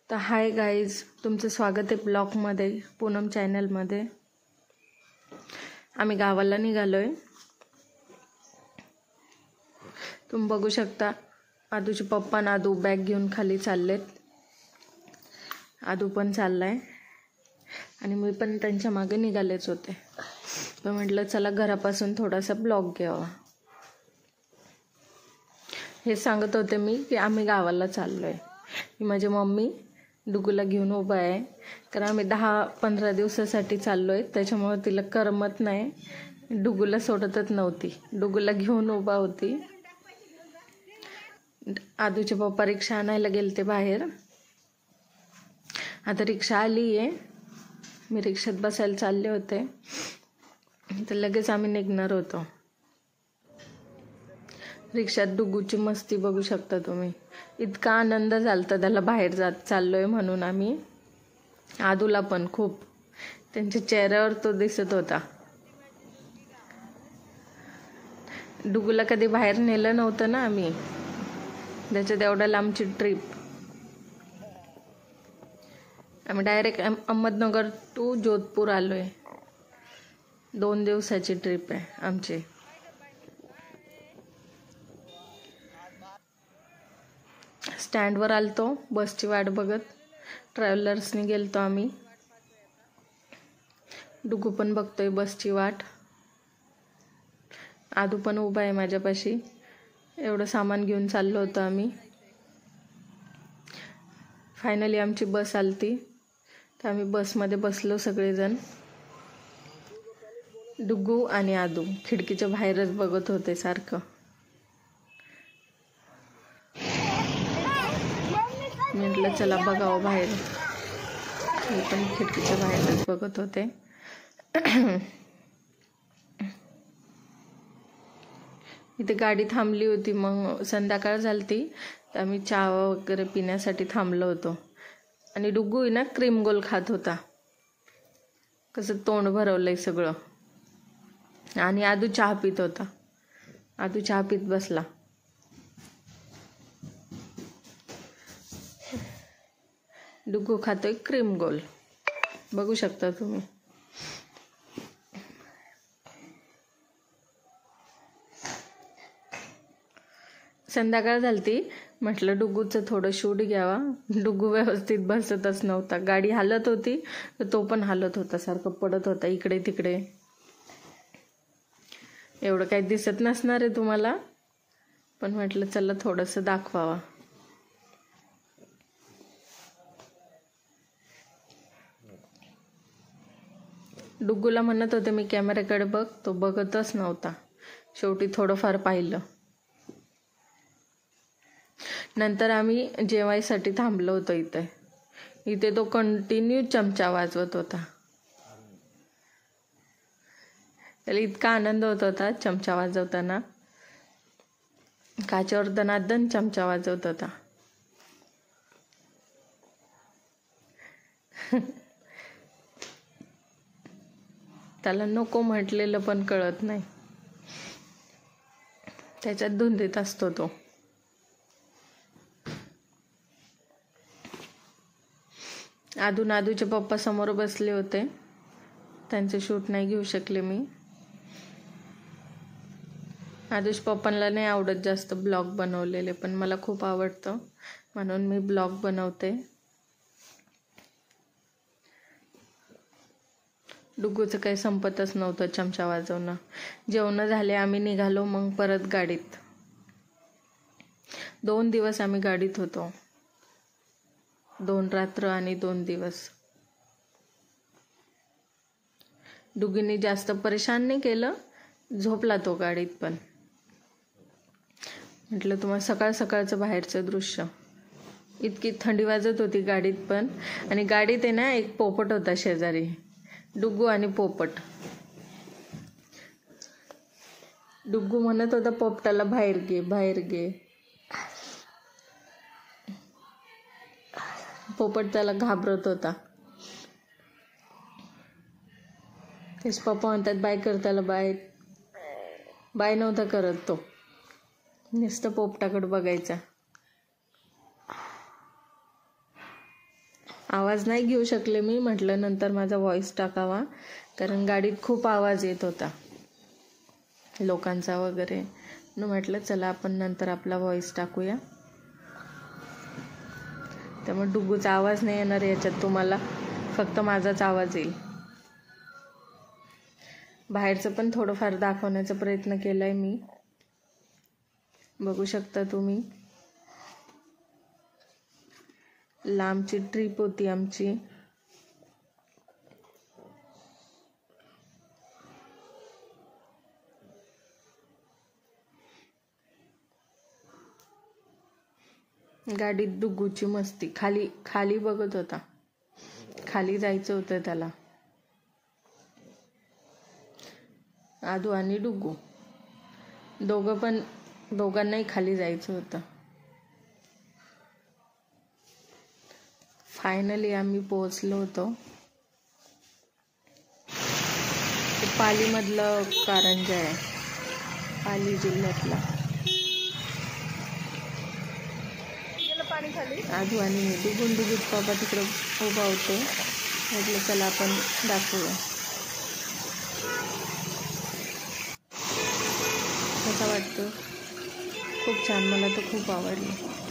तर hi guys, तुमचं स्वागत आहे ब्लॉगमध्ये, पूनम चॅनलमध्ये. आम्ही गावाला निघालो आहे. तुम्ही बघू शकता आदूचे पप्पा आणि आदू बॅग घेऊन खाली चाललेत. आदू पण चाललाय आणि मी पण त्यांच्या मागे निघालेच होते. तर म्हटलं चला घरापासून थोडासा ब्लॉग घ्यावा. हे सांगत होते मी की आम्ही गावाला चाललो आहे. माझी मम्मी डुगूला घेऊन उभा आहे, कारण आम्ही 10-15 दिवसासाठी चाललो आहे. त्याच्यामुळे तिला करमत नाही, डुगूला सोडतच नव्हती, डुगूला घेऊन उभा होती. आदूचे पप्पा रिक्षा आणायला गेलते बाहेर. आता रिक्षा आली आहे, मी रिक्षात बसायला चालले होते, तर लगेच आम्ही निघणार होतो. रिक्षात डुगूची मस्ती बघू शकता तुम्ही. इतका आनंद झालता त्याला बाहेर चाललोय म्हणून. आम्ही आदूला पण खूप, त्यांच्या चेहऱ्यावर तो दिसत होता. डुगूला कधी बाहेर नेलं नव्हतं ना आम्ही, त्याच्यात एवढ्या लांबची ट्रिप. आम्ही डायरेक्ट अहमदनगर टू जोधपूर आलोय. 2 दिवसाची ट्रिप आहे आमची. स्टँडवर आलतो बसची वाट बघत. ट्रॅव्हलर्सनी गेलतो आम्ही. डुगू पण बघतोय बसची वाट. आदू पण उभा आहे माझ्यापाशी. एवढं सामान घेऊन चाललो होतो आम्ही. फायनली आमची बस आलती, तर आम्ही बसमध्ये बसलो सगळेजण. डुगू आणि आदू खिडकीच्या बाहेरच बघत होते सारखं. म्हटलं चला बघावं बाहेर. मी पण खिडकीच्या बाहेरच बघत होते. इथे गाडी थांबली होती. मग संध्याकाळ झालती, तर आम्ही चहा वगैरे पिण्यासाठी थांबलो होतो. आणि डुगू ना क्रीम गोल खात होता. कसं तोंड भरवलंय सगळं. आणि आदू चहा पित होता. आदू चहा पित बसला. डुगू खातोय क्रीम गोल, बघू शकता तुम्ही. संध्याकाळ झालती, म्हटलं डुगूचं थोडं शूट घ्यावा. डुगू व्यवस्थित बसतच नव्हता. गाडी हालत होती तर तो पण हालत होता, सारखं पडत होता इकडे तिकडे. एवढं काही दिसत नसणार आहे तुम्हाला, पण म्हटलं चला थोडंसं दाखवावा. डुगूला म्हणत होते मी कॅमेऱ्याकडे बघ, तो बघतच नव्हता. शेवटी थोडंफार पाहिलं. नंतर आम्ही जेवायसाठी थांबलो होतो इथे तो कंटिन्यू चमचा वाजवत होता. त्याला इतका आनंद होत होता चमचा वाजवताना. काचेवर दनादन चमचा वाजवत होता. त्याला नको म्हटलेलं पण कळत नाही, त्याच्यात धुंदीत असतो तो. आदूचे पप्पा समोर बसले होते, त्यांचे शूट नाही घेऊ शकले मी. आदूच्या पप्पांना नाही आवडत जास्त ब्लॉग बनवलेले, पण मला खूप आवडतं म्हणून मी ब्लॉग बनवते. डुगूचं काही संपतच नव्हतं चमचा वाजवणं. जेवण झाले, आम्ही निघालो मग परत गाडीत. 2 दिवस आम्ही गाडीत होतो. 2 रात्र आणि 2 दिवस. डुगीने जास्त परेशान नाही केलं, झोपला तो गाडीत पण. म्हटलं तुम्हाला सकाळ सकाळचं बाहेरचं दृश्य. इतकी थंडी वाजत होती गाडीत पण. आणि गाडीत आहे ना एक पोपट होता शेजारी, डुगू आणि पोपट. डुगू म्हणत होता पोपटाला बाहेर घे बाहेर घे. पोपट त्याला घाबरत होता. तेच पप्पा म्हणतात बाय कर त्याला. बाय नव्हता करत तो, नुसतं पोपटाकडे बघायचा. आवाज नाही घेऊ शकले मी, म्हटलं नंतर माझा व्हॉइस टाकावा, कारण गाडीत खूप आवाज येत होता लोकांचा वगैरे. म्हटलं चला आपण नंतर आपला व्हॉइस टाकूया. त्यामुळे डुग्गूचा आवाज नाही येणार याच्यात तुम्हाला, फक्त माझाच आवाज येईल. बाहेरचं पण थोडंफार दाखवण्याचा प्रयत्न केलाय मी, बघू शकता तुम्ही. लांबची ट्रिप होती आमची. गाडीत डुग्गूची मस्ती. खाली बघत होता, खाली जायचं होतं त्याला. आदू आणि डुग्गू दोघांनाही खाली जायचं होतं. फायनली आम्ही पोहोचलो होतो. पालीमधलं कारंजा आहे, पाली जिल्ह्यातला. आदू आणि मी डुगून बाबा तिकडं उभा होतो. म्हटलं चला आपण दाखवूया कसा वाटतं. खूप छान, मला तर खूप आवडलं.